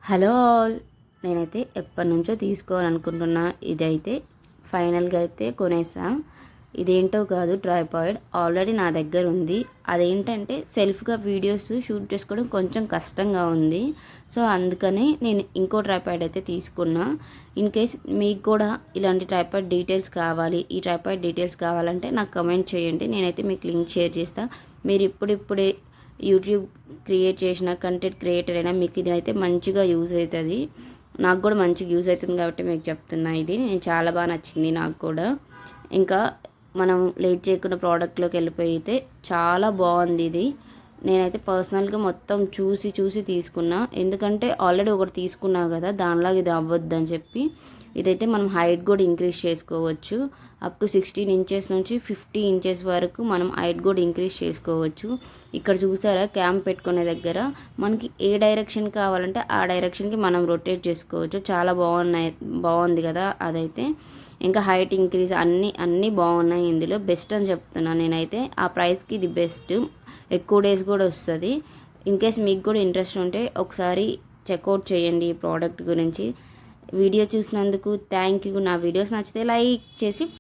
Hello all, నేనైతే ఎప్పటి నుంచో తీసుకోవాలనుకుంటున్నా. ఇదైతే ఫైనల్గా అయితే కొనేసా. ఇదేంటో కాదు, ట్రైపాడ్ ఆల్రెడీ నా దగ్గర ఉంది. అదేంటంటే సెల్ఫ్గా వీడియోస్ షూట్ చేసుకోవడం కొంచెం కష్టంగా ఉంది. సో అందుకని నేను ఇంకో ట్రైపాడ్ అయితే తీసుకున్నా. ఇన్ కేస్ మీకు కూడా ఇలాంటి ట్రైపాడ్ డీటెయిల్స్ కావాలి, ఈ ట్రైపాడ్ డీటెయిల్స్ కావాలంటే నాకు కమెంట్ చేయండి. నేనైతే మీకు లింక్ షేర్ చేస్తాను. మీరు ఇప్పుడిప్పుడే యూట్యూబ్ క్రియేట్ చేసిన కంటెంట్ క్రియేటర్ అయినా మీకు ఇది అయితే మంచిగా యూజ్ అవుతుంది. నాకు కూడా మంచిగా యూజ్ అవుతుంది కాబట్టి మీకు చెప్తున్నా. ఇది నేను చాలా బాగా నచ్చింది నాకు కూడా. ఇంకా మనం లేట్ చేయకుండా ప్రోడక్ట్లోకి వెళ్ళిపోయితే చాలా బాగుంది ఇది. నేనైతే పర్సనల్గా మొత్తం చూసి చూసి తీసుకున్నా, ఎందుకంటే ఆల్రెడీ ఒకటి తీసుకున్నా కదా, దానిలాగా ఇది అవ్వద్దని చెప్పి. ఇదైతే మనం హైట్ కూడా ఇంక్రీజ్ చేసుకోవచ్చు. అప్ టు 16 ఇంచెస్ నుంచి 50 ఇంచెస్ వరకు మనం హైట్ కూడా ఇంక్రీజ్ చేసుకోవచ్చు. ఇక్కడ చూసారా, క్యాంప్ పెట్టుకునే దగ్గర మనకి ఏ డైరెక్షన్ కావాలంటే ఆ డైరెక్షన్కి మనం రొటేట్ చేసుకోవచ్చు. చాలా బాగుంది కదా అదైతే. ఇంకా హైట్ ఇంక్రీజ్ అన్నీ బాగున్నాయి. ఇందులో బెస్ట్ అని చెప్తున్నాను నేనైతే. ఆ ప్రైస్కి ఇది బెస్ట్. ఎక్కువ డేస్ కూడా వస్తుంది. ఇన్ కేస్ మీకు కూడా ఇంట్రెస్ట్ ఉంటే ఒకసారి చెక్అవుట్ చేయండి ఈ ప్రోడక్ట్ గురించి. వీడియో చూసినందుకు థ్యాంక్ యూ. నా వీడియోస్ నచ్చితే లైక్ చేసి